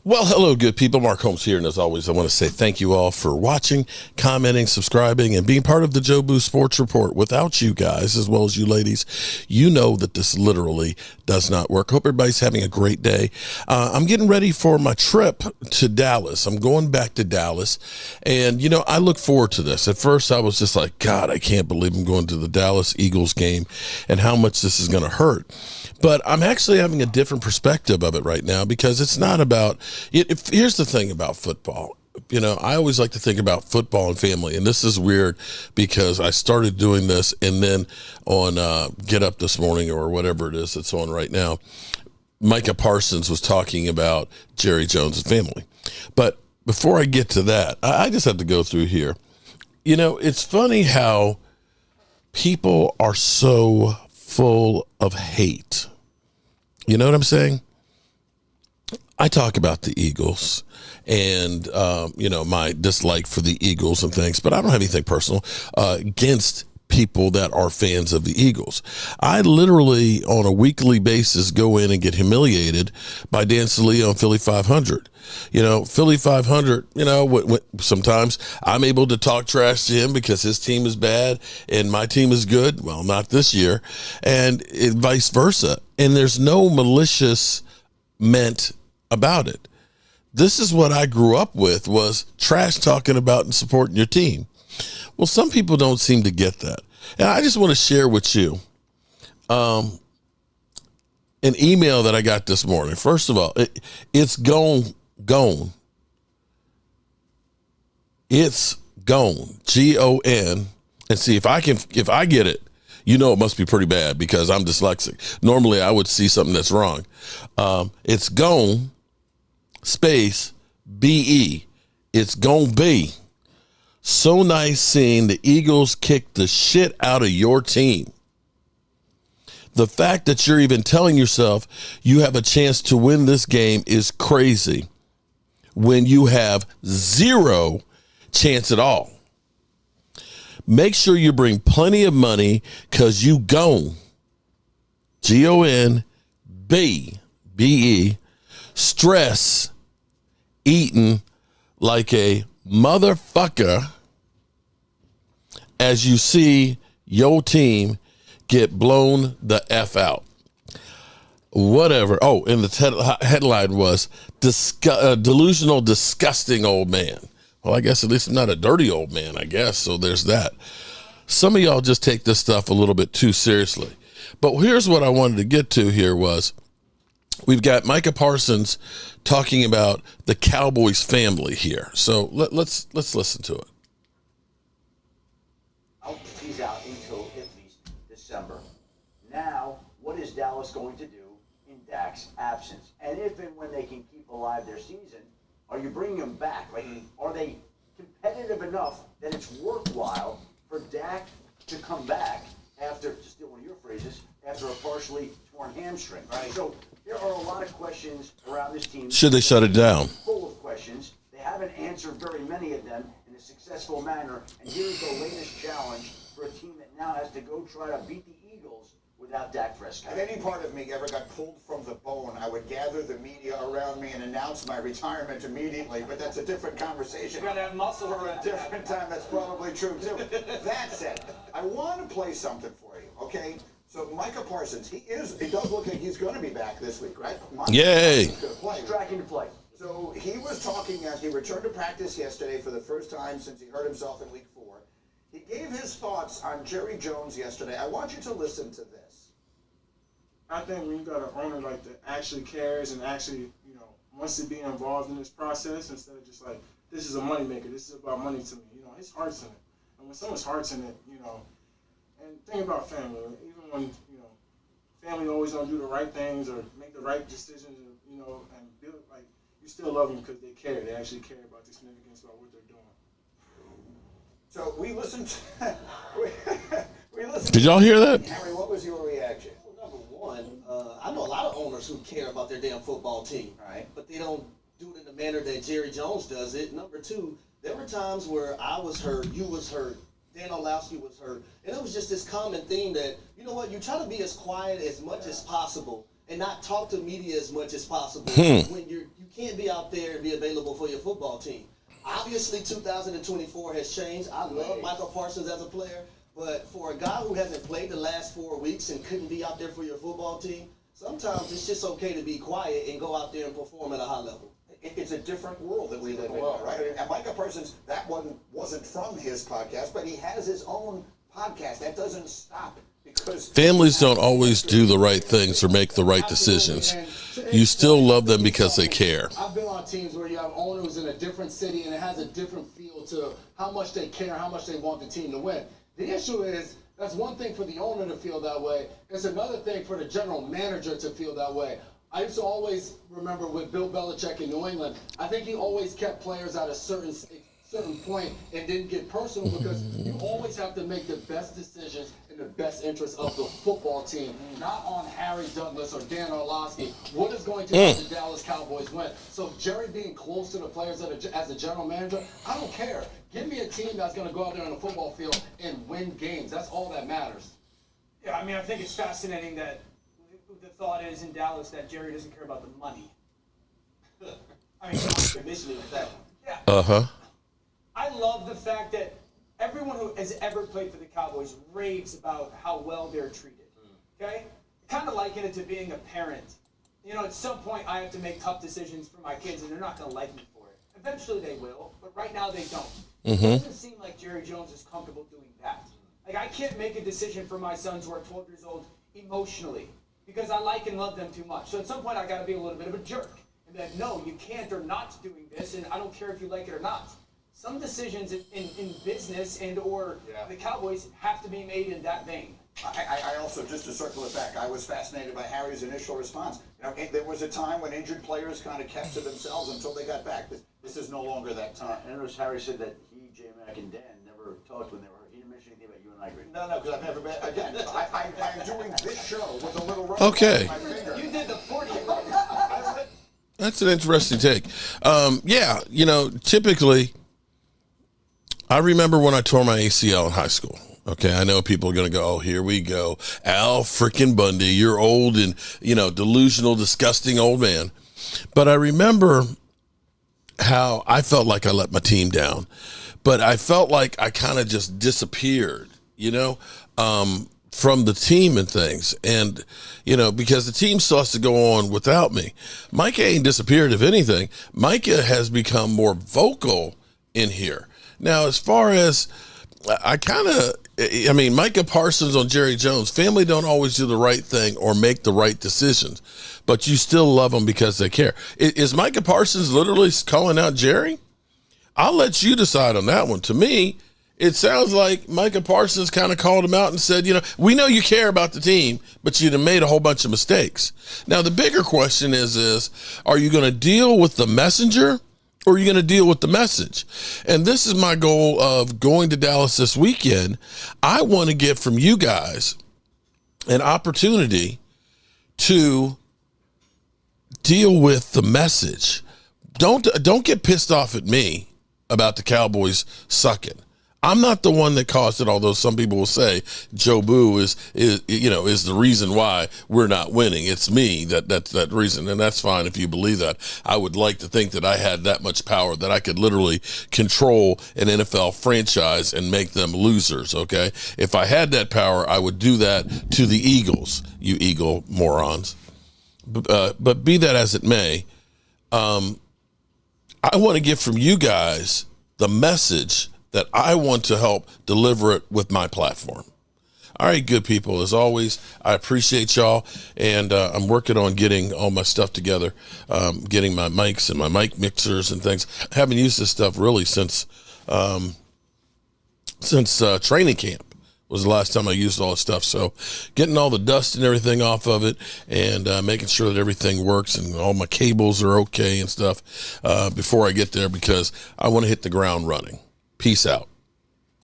Well, hello, good people. Mark Holmes here, and as always, I want to say thank you all for watching, commenting, subscribing, and being part of the Joe Boo Sports Report. Without you guys, as well as you ladies, you know that this literally does not work. Hope everybody's having a great day. I'm getting ready for my trip to Dallas. I'm going back to Dallas, and, you know, I look forward to this. At first, I was just like, God, I can't believe I'm going to the Dallas Eagles game and how much this is going to hurt. But I'm actually having a different perspective of it right now because it's not about it. Here's the thing about football. You know, I always like to think about football and family, and this is weird because I started doing this, and then on Get Up this morning or whatever it is that's on right now, Micah Parsons was talking about Jerry Jones' family. But before I get to that, I just have to go through here. You know, it's funny how people are so full of hate. You know what I'm saying? I talk about the Eagles and, you know, my dislike for the Eagles and things, but I don't have anything personal against people that are fans of the Eagles. I literally, on a weekly basis, go in and get humiliated by Dan Saleo on Philly 500. You know, Philly 500, you know, sometimes I'm able to talk trash to him because his team is bad and my team is good. Well, not this year, and vice versa. And there's no malicious meant about it. This is what I grew up with, was trash talking about and supporting your team. Well, some people don't seem to get that. And I just want to share with you an email that I got this morning. First of all, it's gone. It's gone. G-O-N. And see, if I get it, you know it must be pretty bad because I'm dyslexic. Normally I would see something that's wrong. It's gone, space, B-E. It's gonna be. So nice seeing the Eagles kick the shit out of your team. The fact that you're even telling yourself you have a chance to win this game is crazy when you have zero chance at all. Make sure you bring plenty of money because you gone. G-O-N-B-B-E. Stress eating like a motherfucker as you see your team get blown the F out. Whatever. Oh, and the headline was delusional, disgusting old man. Well, I guess at least I'm not a dirty old man, I guess. So there's that. Some of y'all just take this stuff a little bit too seriously. But here's what I wanted to get to here was we've got Micah Parsons talking about the Cowboys family here. So let's listen to it. He's out until at least December. Now, what is Dallas going to do in Dak's absence? And if and when they can keep alive their season, are you bringing them back? Like, are they competitive enough that it's worthwhile for Dak to come back after, to steal one of your phrases, after a partially torn hamstring? Right. So there are a lot of questions around this team. Should they shut it down? Full of questions. They haven't answered very many of them in a successful manner. And here's the latest challenge for a team that now has to go try to beat the Eagles without Dak Prescott. If any part of me ever got pulled from the bone, I would gather the media around me and announce my retirement immediately, but that's a different conversation. You're gonna have muscle for a different time. That's probably true, too. That said, I want to play something for you, okay? So Micah Parsons, he does look like he's going to be back this week, right? Yay. He's going to play. He's tracking to play. So he was talking as he returned to practice yesterday for the first time since he hurt himself in week 4. He gave his thoughts on Jerry Jones yesterday. I want you to listen to this. I think when you got an owner like that actually cares and actually, you know, wants to be involved in this process instead of just like, this is a moneymaker, this is about money to me. You know, his heart's in it. And when someone's heart's in it, you know, and think about family. Even when, you know, family always don't do the right things or make the right decisions, or, you know, and build, like, you still love them because they care. They actually care about the significance about what they're doing. So we listened. We listened. Did y'all hear that? Harry, what was your reaction? Well, number one, I know a lot of owners who care about their damn football team, Right. but they don't do it in the manner that Jerry Jones does it. Number two, there were times where I was hurt, you was hurt, Dan Orlovsky was hurt, and it was just this common theme that, you know what, you try to be as quiet as much as possible and not talk to media as much as possible when you can't be out there and be available for your football team. Obviously, 2024 has changed. I love Micah Parsons as a player, but for a guy who hasn't played the last 4 weeks and couldn't be out there for your football team, sometimes it's just okay to be quiet and go out there and perform at a high level. It's a different world that we live in, right? And Micah Parsons, that one wasn't from his podcast, but he has his own podcast. That doesn't stop because Families don't always do the right things or make the right decisions. You still love them because they care. I've been on teams where you have owners in a different city and it has a different feel to how much they care, how much they want the team to win. The issue is, that's one thing for the owner to feel that way. It's another thing for the general manager to feel that way. I used to always remember with Bill Belichick in New England, I think he always kept players at a certain point and didn't get personal because you always have to make the best decisions in the best interest of the football team, not on Harry Douglas or Dan Orlovsky. What is going to make the Dallas Cowboys win? So Jerry being close to the players as a general manager, I don't care. Give me a team that's going to go out there on the football field and win games. That's all that matters. Yeah, I mean, I think it's fascinating that the thought is in Dallas that Jerry doesn't care about the money. I mean, Initially with that one. yeah. Uh-huh. I love the fact that everyone who has ever played for the Cowboys raves about how well they're treated. Okay? Kind of liken it to being a parent. You know, at some point I have to make tough decisions for my kids and they're not going to like me for it. Eventually they will, but right now they don't. It doesn't seem like Jerry Jones is comfortable doing that. Like, I can't make a decision for my sons who are 12 years old emotionally because I like and love them too much. So at some point I got to be a little bit of a jerk and be like, no, you can't or not doing this, and I don't care if you like it or not. Some decisions in business and or the Cowboys have to be made in that vein. I also, just to circle it back, I was fascinated by Harry's initial response. You know, there was a time when injured players kind of kept to themselves until they got back. This is no longer that time. And notice Harry said that he, J-Mac, and Dan never talked when they were hurt. He didn't mention anything about you and I, Greg. No, because I've never been. Again, I'm doing this show with a little rubber Okay. on my finger. You did the 40. That's an interesting take. Yeah, you know, typically, I remember when I tore my ACL in high school. Okay, I know people are going to go, oh, here we go. Al freaking Bundy, you're old and, you know, delusional, disgusting old man. But I remember how I felt like I let my team down. But I felt like I kind of just disappeared, you know, from the team and things. And, you know, because the team still has to go on without me. Micah ain't disappeared, if anything. Micah has become more vocal in here. Now, as far as I mean, Micah Parsons on Jerry Jones, family don't always do the right thing or make the right decisions, but you still love them because they care. Is Micah Parsons literally calling out Jerry? I'll let you decide on that one. To me, it sounds like Micah Parsons kind of called him out and said, you know, we know you care about the team, but you've made a whole bunch of mistakes. Now, the bigger question is are you going to deal with the messenger or are you going to deal with the message? And this is my goal of going to Dallas this weekend. I want to get from you guys an opportunity to deal with the message. Don't get pissed off at me about the Cowboys sucking. I'm not the one that caused it, although some people will say Joe Boo is the reason why we're not winning. It's me that's that reason, and that's fine if you believe that. I would like to think that I had that much power that I could literally control an NFL franchise and make them losers, okay? If I had that power, I would do that to the Eagles, you Eagle morons. But be that as it may, I want to get from you guys the message that I want to help deliver it with my platform. All right, good people. As always, I appreciate y'all, and I'm working on getting all my stuff together, getting my mics and my mic mixers and things. I haven't used this stuff really since training camp was the last time I used all this stuff. So getting all the dust and everything off of it and making sure that everything works and all my cables are okay and stuff before I get there, because I want to hit the ground running. Peace out.